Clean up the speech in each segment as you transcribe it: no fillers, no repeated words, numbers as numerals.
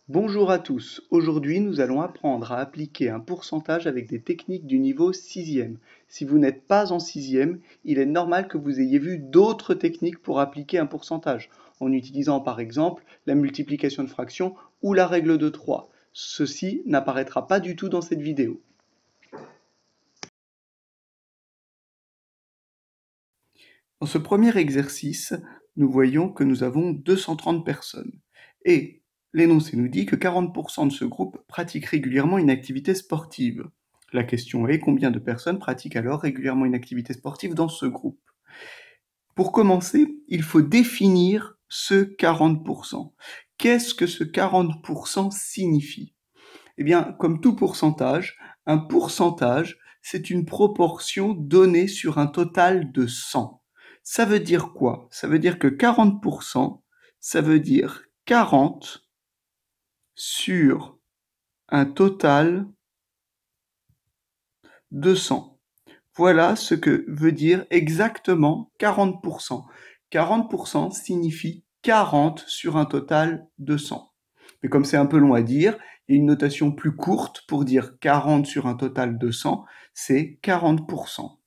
Bonjour à tous, aujourd'hui nous allons apprendre à appliquer un pourcentage avec des techniques du niveau 6e. Si vous n'êtes pas en 6e, il est normal que vous ayez vu d'autres techniques pour appliquer un pourcentage, en utilisant par exemple la multiplication de fractions ou la règle de 3. Ceci n'apparaîtra pas du tout dans cette vidéo. Dans ce premier exercice, nous voyons que nous avons 230 personnes. Et l'énoncé nous dit que 40% de ce groupe pratique régulièrement une activité sportive. La question est combien de personnes pratiquent alors régulièrement une activité sportive dans ce groupe? Pour commencer, il faut définir ce 40%. Qu'est-ce que ce 40% signifie? Eh bien, comme tout pourcentage, un pourcentage, c'est une proportion donnée sur un total de 100. Ça veut dire quoi? Ça veut dire que 40%, ça veut dire 40 sur un total de 100. Voilà ce que veut dire exactement 40%. 40% signifie 40 sur un total de 100. Mais comme c'est un peu long à dire, il y a une notation plus courte pour dire 40 sur un total de 100, c'est 40%.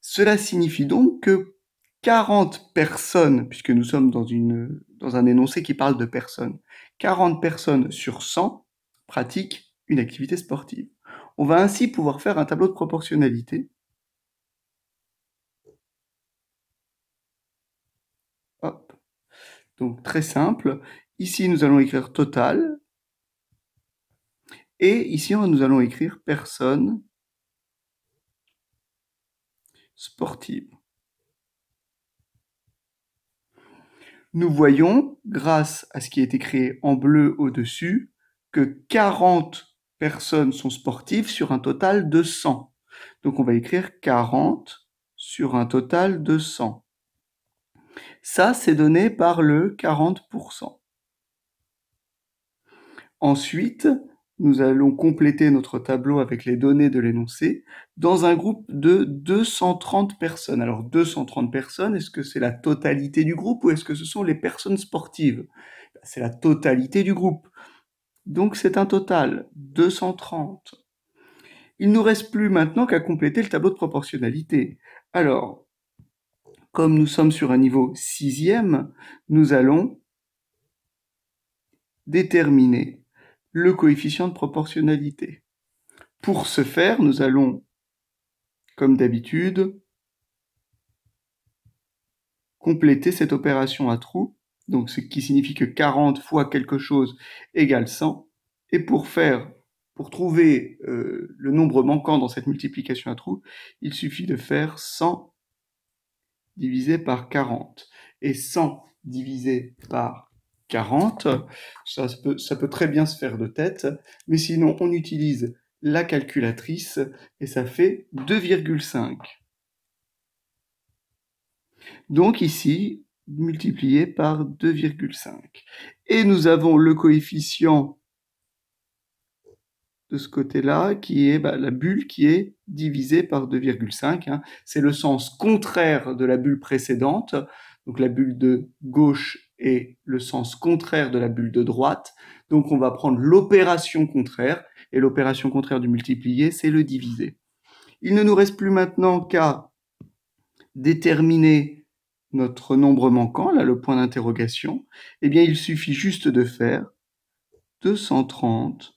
Cela signifie donc que 40 personnes, puisque nous sommes dans un énoncé qui parle de personnes, 40 personnes sur 100 pratiquent une activité sportive. On va ainsi pouvoir faire un tableau de proportionnalité. Hop. Donc très simple. Ici, nous allons écrire total. Et ici, nous allons écrire personne sportive. Nous voyons, grâce à ce qui est écrit en bleu au-dessus, que 40 personnes sont sportives sur un total de 100. Donc on va écrire 40 sur un total de 100. Ça, c'est donné par le 40%. Ensuite, nous allons compléter notre tableau avec les données de l'énoncé dans un groupe de 230 personnes. Alors 230 personnes, est-ce que c'est la totalité du groupe ou est-ce que ce sont les personnes sportives? C'est la totalité du groupe. Donc c'est un total, 230. Il ne nous reste plus maintenant qu'à compléter le tableau de proportionnalité. Alors, comme nous sommes sur un niveau 6e, nous allons déterminer le coefficient de proportionnalité. Pour ce faire, nous allons, comme d'habitude, compléter cette opération à trous, donc ce qui signifie que 40 fois quelque chose égale 100. Et pour trouver le nombre manquant dans cette multiplication à trous, il suffit de faire 100 divisé par 40. Et 100 divisé par 40, ça peut très bien se faire de tête, mais sinon on utilise la calculatrice et ça fait 2,5. Donc ici, multiplié par 2,5. Et nous avons le coefficient de ce côté-là, qui est la bulle qui est divisée par 2,5. Hein. C'est le sens contraire de la bulle précédente. Donc la bulle de gauche est le sens contraire de la bulle de droite. Donc on va prendre l'opération contraire. Et l'opération contraire du multiplier, c'est le diviser. Il ne nous reste plus maintenant qu'à déterminer notre nombre manquant, là le point d'interrogation. Eh bien il suffit juste de faire 230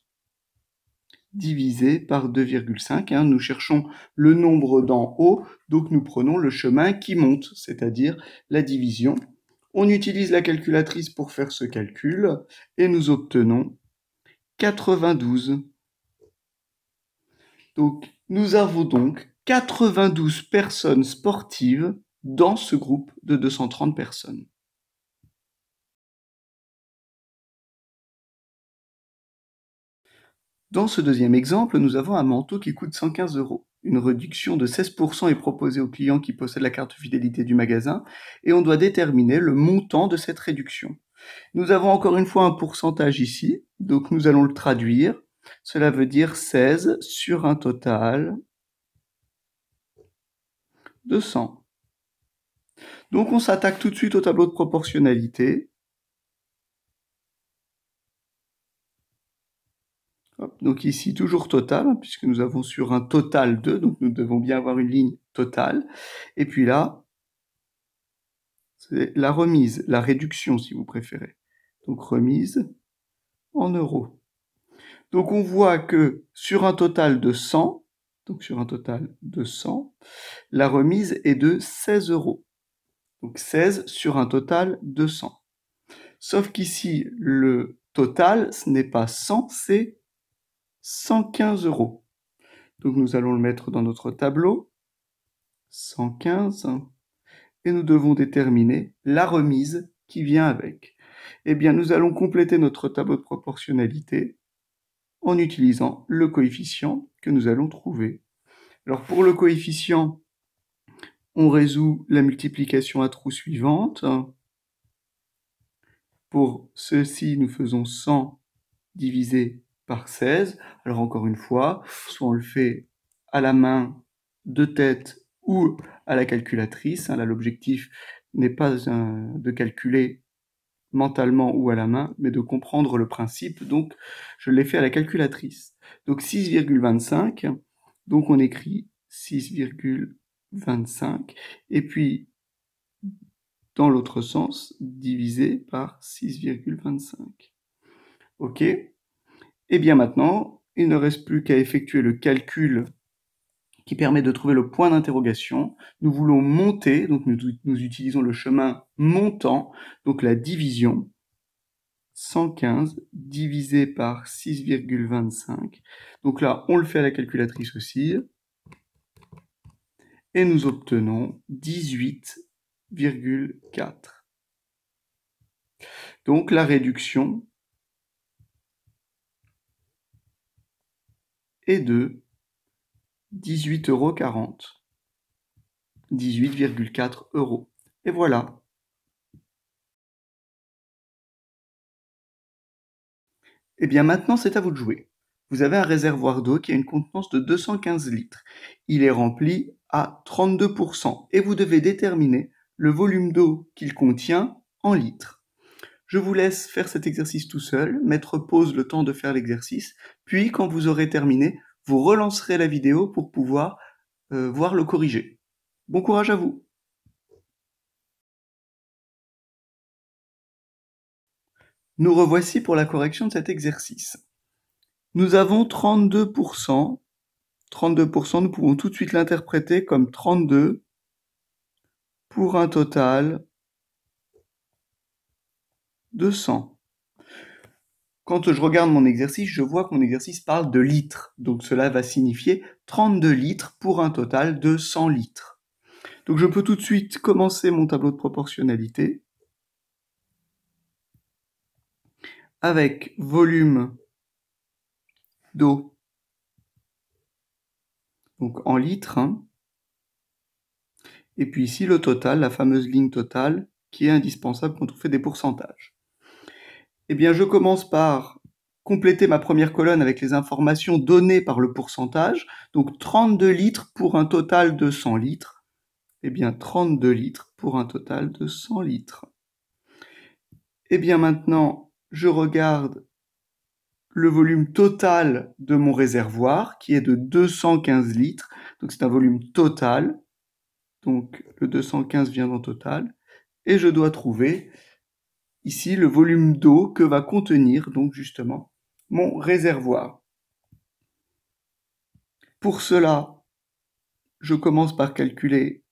divisé par 2,5. Hein. Nous cherchons le nombre d'en haut, donc nous prenons le chemin qui monte, c'est-à-dire la division. On utilise la calculatrice pour faire ce calcul et nous obtenons 92. Donc nous avons donc 92 personnes sportives dans ce groupe de 230 personnes. Dans ce deuxième exemple, nous avons un manteau qui coûte 115 €. Une réduction de 16% est proposée aux clients qui possèdent la carte fidélité du magasin et on doit déterminer le montant de cette réduction. Nous avons encore une fois un pourcentage ici, donc nous allons le traduire. Cela veut dire 16 sur un total de 100. Donc on s'attaque tout de suite au tableau de proportionnalité. Donc ici, toujours total, puisque nous avons sur un total 2, donc nous devons bien avoir une ligne totale. Et puis là, c'est la remise, la réduction si vous préférez. Donc remise en euros. Donc on voit que sur un total de 100, la remise est de 16 euros. Donc 16 sur un total de 100. Sauf qu'ici, le total, ce n'est pas 100, c'est 115 euros. Donc nous allons le mettre dans notre tableau, 115, et nous devons déterminer la remise qui vient avec. Eh bien, nous allons compléter notre tableau de proportionnalité en utilisant le coefficient que nous allons trouver. Alors pour le coefficient, on résout la multiplication à trous suivante. Pour ceci, nous faisons 100 divisé par 16. Alors encore une fois, soit on le fait à la main, de tête ou à la calculatrice. Là, l'objectif n'est pas de calculer mentalement ou à la main, mais de comprendre le principe. Donc, je l'ai fait à la calculatrice. Donc 6,25. Donc on écrit 6,25. Et puis, dans l'autre sens, divisé par 6,25. OK ? Et bien maintenant, il ne reste plus qu'à effectuer le calcul qui permet de trouver le point d'interrogation. Nous voulons monter, donc nous utilisons le chemin montant, donc la division. 115 divisé par 6,25. Donc là, on le fait à la calculatrice aussi. Et nous obtenons 18,4. Donc la réduction est de 18,40 €. 18,4 €. Et voilà. Eh bien maintenant, c'est à vous de jouer. Vous avez un réservoir d'eau qui a une contenance de 215 litres. Il est rempli à 32% et vous devez déterminer le volume d'eau qu'il contient en litres. Je vous laisse faire cet exercice tout seul, mettre pause le temps de faire l'exercice, puis quand vous aurez terminé, vous relancerez la vidéo pour pouvoir voir le corriger. Bon courage à vous! Nous revoici pour la correction de cet exercice. Nous avons 32%. 32%, nous pouvons tout de suite l'interpréter comme 32 pour un total de 100. Quand je regarde mon exercice, je vois que mon exercice parle de litres. Donc cela va signifier 32 litres pour un total de 100 litres. Donc je peux tout de suite commencer mon tableau de proportionnalité avec volume d'eau, donc en litres, et puis ici le total, la fameuse ligne totale, qui est indispensable quand on fait des pourcentages. Eh bien, je commence par compléter ma première colonne avec les informations données par le pourcentage. Donc 32 litres pour un total de 100 litres. Eh bien, 32 litres pour un total de 100 litres. Eh bien, maintenant, je regarde le volume total de mon réservoir, qui est de 215 litres. Donc, c'est un volume total. Donc, le 215 vient dans total. Et je dois trouver ici le volume d'eau que va contenir, donc justement, mon réservoir. Pour cela, je commence par calculer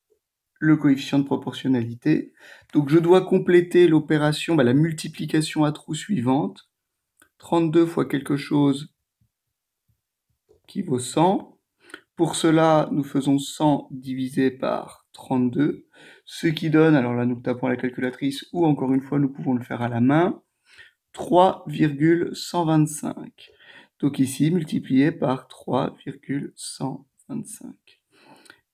le coefficient de proportionnalité. Donc je dois compléter l'opération, la multiplication à trous suivante. 32 fois quelque chose qui vaut 100. Pour cela, nous faisons 100 divisé par 32, ce qui donne, alors là nous tapons à la calculatrice, ou encore une fois nous pouvons le faire à la main, 3,125. Donc ici, multiplié par 3,125.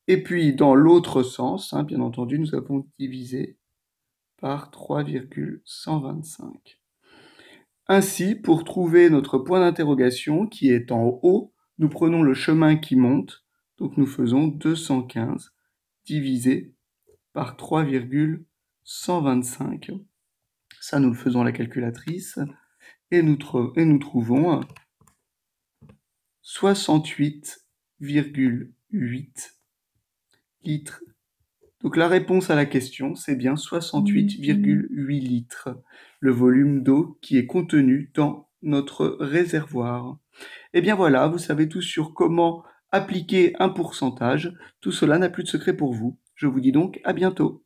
Et puis, dans l'autre sens, bien entendu, nous avons divisé par 3,125. Ainsi, pour trouver notre point d'interrogation qui est en haut, nous prenons le chemin qui monte, donc nous faisons 215 divisé par 3,125. Ça, nous le faisons à la calculatrice, et nous trouvons 68,8 litres. Donc la réponse à la question, c'est bien 68,8 litres, le volume d'eau qui est contenu dans notre réservoir. Et bien voilà, vous savez tout sur comment appliquer un pourcentage. Tout cela n'a plus de secret pour vous. Je vous dis donc à bientôt.